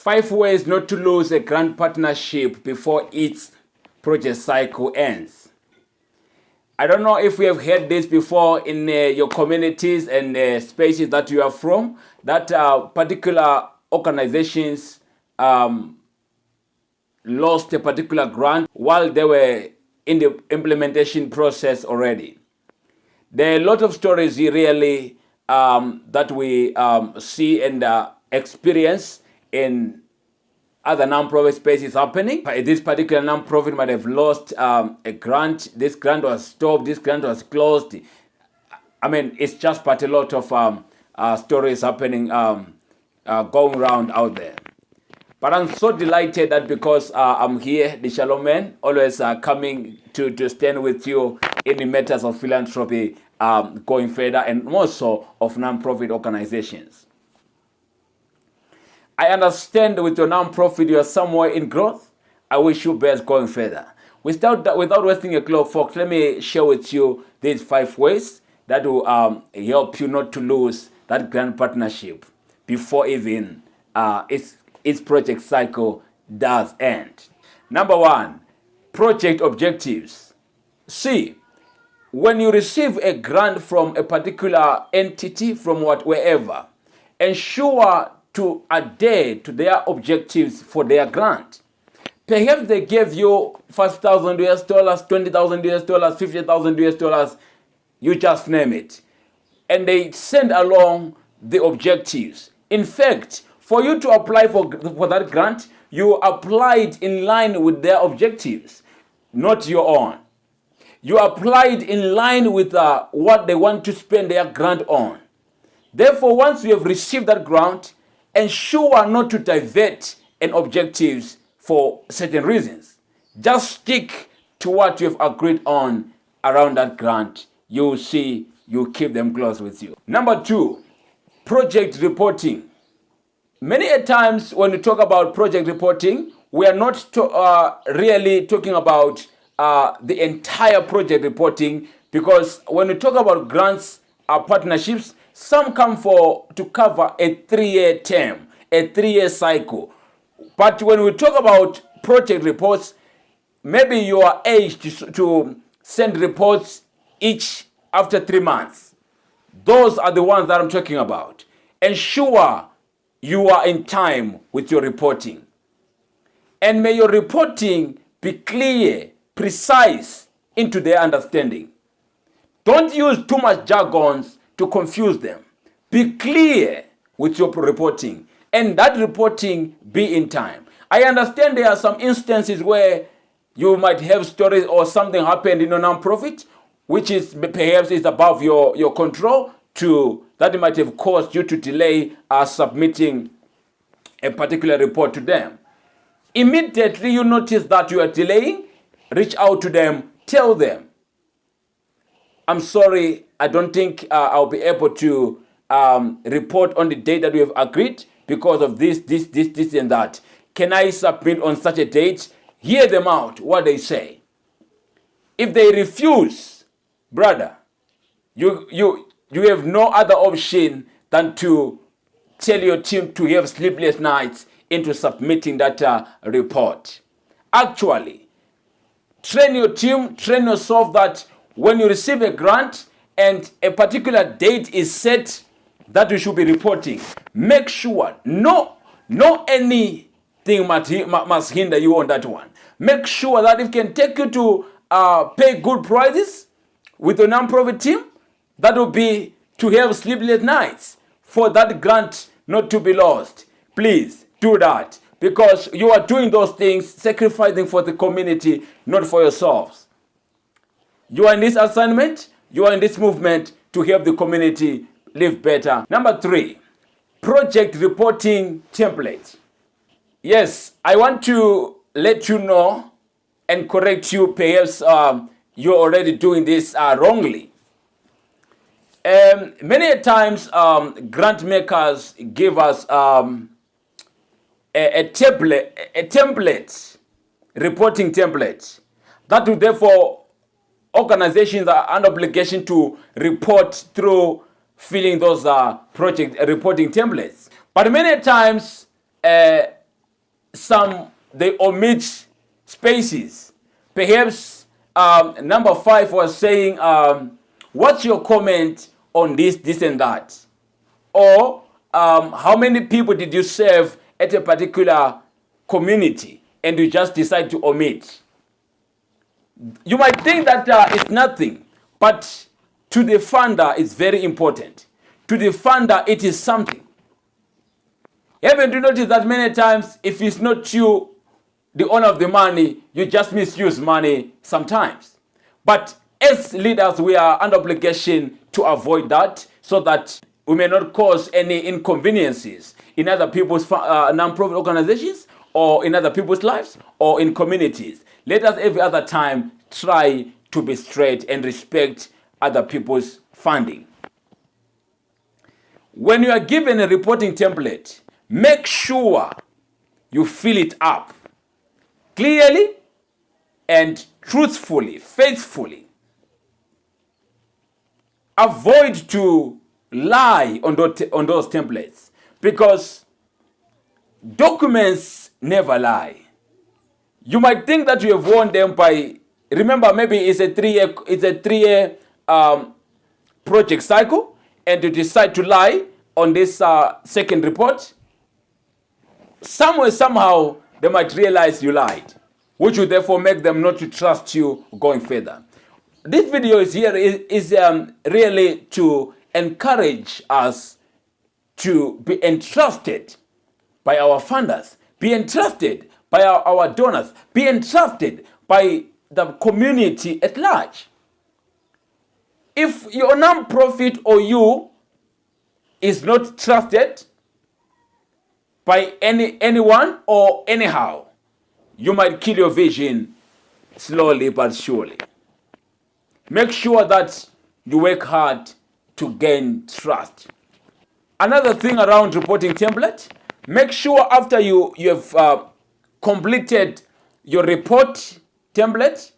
5 ways not to lose a grant partnership before its project cycle ends. I don't know if we have heard this before in your communities and spaces that you are from, that particular organizations lost a particular grant while they were in the implementation process already. There are a lot of stories really that we see and experience in other non-profit spaces happening. This particular non-profit might have lost a grant. This grant was stopped. This grant was closed. I mean, it's just but a lot of stories happening, going around out there. But I'm so delighted that because I'm here, the Shalom Man, always coming to stand with you in the matters of philanthropy, going further, and more so of non-profit organizations. I understand with your non-profit you are somewhere in growth. I wish you best going further. Without wasting a clock, folks, let me share with you these 5 ways that will help you not to lose that grant partnership before even its project cycle does end. Number 1, project objectives. See, when you receive a grant from a particular entity, from wherever, ensure to adhere to their objectives for their grant. Perhaps they gave you $5,000 $20,000 $50,000 you just name it, and they send along the objectives. In fact, for you to apply for that grant, you applied in line with their objectives, not your own. You applied in line with what they want to spend their grant on. Therefore, once you have received that grant, ensure not to divert an objectives for certain reasons. Just stick to what you have agreed on around that grant. You will see you keep them close with you. Number 2, project reporting. Many a times when we talk about project reporting, we are not really talking about the entire project reporting, because when we talk about grants partnerships, some come to cover a 3-year term, a 3-year cycle. But when we talk about project reports, maybe you are aged to send reports each after 3 months. Those are the ones that I'm talking about. Ensure you are in time with your reporting. And may your reporting be clear, precise, into their understanding. Don't use too much jargons to confuse them. Be clear with your reporting, and that reporting be in time. I understand there are some instances where you might have stories or something happened in a non-profit, which is perhaps is above your control, that it might have caused you to delay submitting a particular report to them. Immediately you notice that you are delaying, reach out to them, tell them, I'm sorry, I don't think I'll be able to report on the date that we have agreed because of this, and that. Can I submit on such a date? Hear them out, what they say. If they refuse, brother, you have no other option than to tell your team to have sleepless nights into submitting that report. Actually, train your team, train yourself that when you receive a grant and a particular date is set that you should be reporting, make sure no anything must hinder you on that one. Make sure that it can take you to pay good prices with a non-profit team, that will be to have sleepless nights for that grant not to be lost. Please do that, because you are doing those things, sacrificing for the community, not for yourselves. You are in this assignment, you are in this movement to help the community live better. Number 3, project reporting template. Yes, I want to let you know and correct you. Perhaps you're already doing this wrongly. Many times grant makers give us a template, reporting template, that will therefore organizations are under obligation to report through filling those project reporting templates. But many times they omit spaces. Perhaps number 5 was saying, what's your comment on this and that? Or how many people did you serve at a particular community, and you just decide to omit? You might think that it's nothing, but to the funder it's very important. To the funder it is something. Haven't you noticed that many times if it's not you, the owner of the money, you just misuse money sometimes? But as leaders, we are under obligation to avoid that so that we may not cause any inconveniences in other people's non-profit organizations or in other people's lives or in communities. Let us every other time try to be straight and respect other people's funding. When you are given a reporting template, make sure you fill it up clearly and truthfully, faithfully. Avoid to lie on those templates, because documents never lie. You might think that you have won them by, remember, maybe it's a 3-year project cycle, and you decide to lie on this second report. Somewhere, somehow, they might realize you lied, which will therefore make them not to trust you going further. This video is really to encourage us to be entrusted by our funders, be entrusted by our donors, be entrusted by the community at large. If your non-profit or you is not trusted by anyone or anyhow, you might kill your vision slowly but surely. Make sure that you work hard to gain trust. Another thing around reporting template, make sure after you have completed your report template,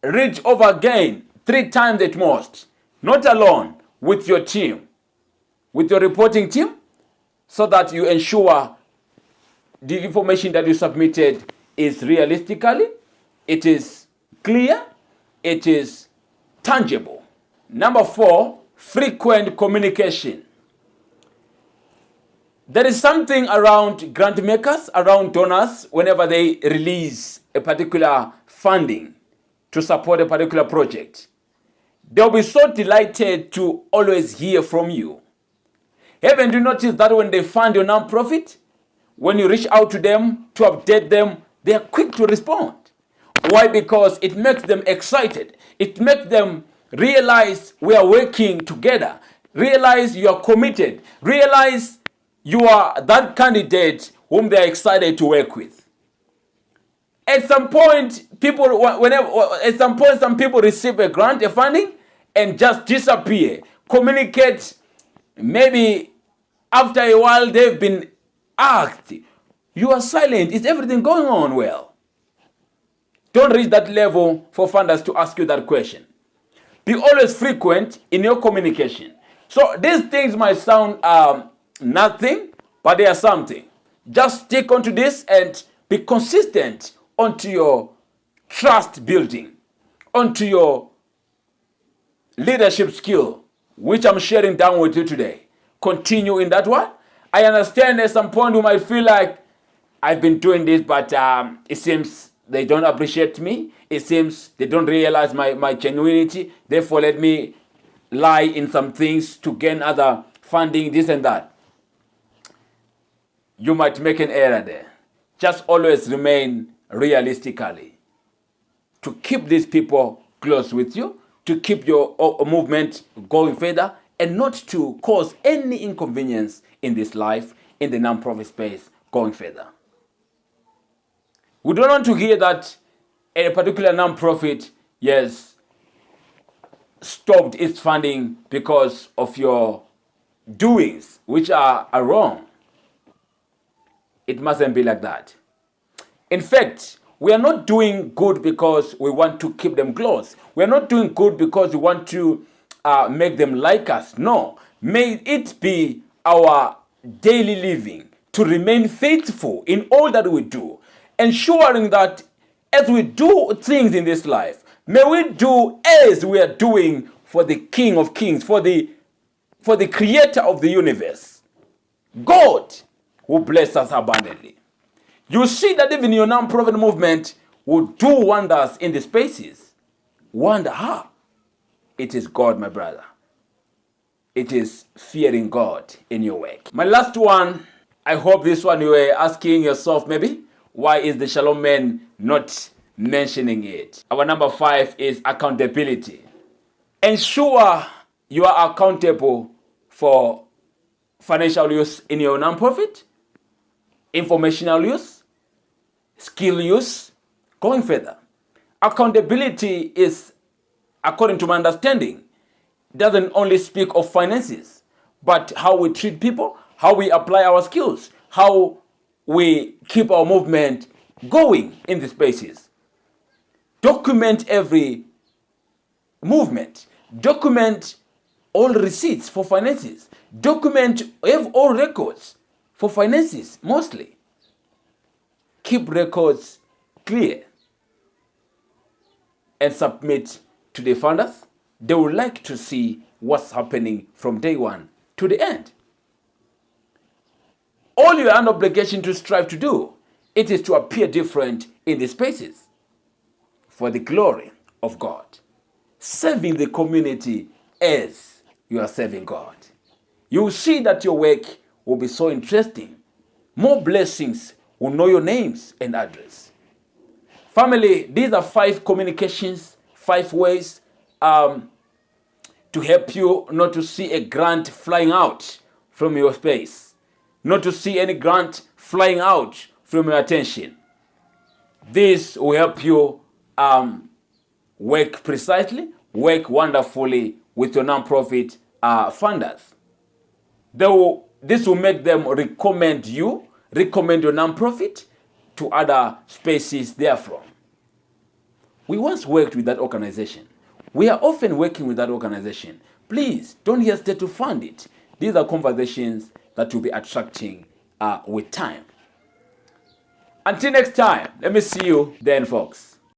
read over again 3 times at most, not alone, with your team, with your reporting team, so that you ensure the information that you submitted is realistically, it is clear, it is tangible. Number 4, frequent communication. There is something around grant makers, around donors, whenever they release a particular funding to support a particular project. They'll be so delighted to always hear from you. Haven't you noticed that when they fund your nonprofit, when you reach out to them to update them, they are quick to respond? Why? Because it makes them excited. It makes them realize we are working together. Realize you are committed. Realize you are that candidate whom they are excited to work with. At some point, some people receive a grant, a funding, and just disappear. Communicate. Maybe after a while they've been asked, you are silent. Is everything going on well? Don't reach that level for funders to ask you that question. Be always frequent in your communication. So these things might sound nothing, but they are something. Just stick onto this and be consistent onto your trust building, onto your leadership skill, which I'm sharing down with you today. Continue in that one. I understand at some point you might feel like I've been doing this, but it seems they don't appreciate me. It seems they don't realize my genuinity. Therefore, let me lie in some things to gain other funding, this and that. You might make an error there. Just always remain realistically. To keep these people close with you, to keep your movement going further, and not to cause any inconvenience in this life, in the non-profit space, going further. We don't want to hear that a particular non-profit, yes, stopped its funding because of your doings, which are wrong. It mustn't be like that. In fact, we are not doing good because we want to keep them close. We are not doing good because we want to make them like us. No. May it be our daily living to remain faithful in all that we do, ensuring that as we do things in this life, may we do as we are doing for the King of Kings, for the creator of the universe, God, who bless us abundantly. You see that even your non-profit movement will do wonders in the spaces. Wonder how? It is God, my brother. It is fearing God in your work. My last one, I hope this one you were asking yourself maybe, why is the Shalom Men not mentioning it? Our number 5 is accountability. Ensure you are accountable for financial use in your nonprofit, informational use, skill use. Going further, accountability is, according to my understanding, doesn't only speak of finances, but how we treat people, how we apply our skills, how we keep our movement going in the spaces. Document every movement. Document all receipts for finances. Document, have all records for finances, mostly. Keep records clear and submit to the funders. They would like to see what's happening from day one to the end. All you are under obligation to strive to do, it is to appear different in the spaces for the glory of God. Serving the community as you are serving God. You will see that your work will be so interesting. More blessings will know your names and address. Family, these are 5 communications, 5 ways to help you not to see a grant flying out from your space, not to see any grant flying out from your attention. This will help you work precisely, work wonderfully with your nonprofit funders. This will make them recommend your nonprofit to other spaces therefrom. We once worked with that organization. We are often working with that organization. Please don't hesitate to fund it. These are conversations that will be attracting with time. Until next time, let me see you then, folks.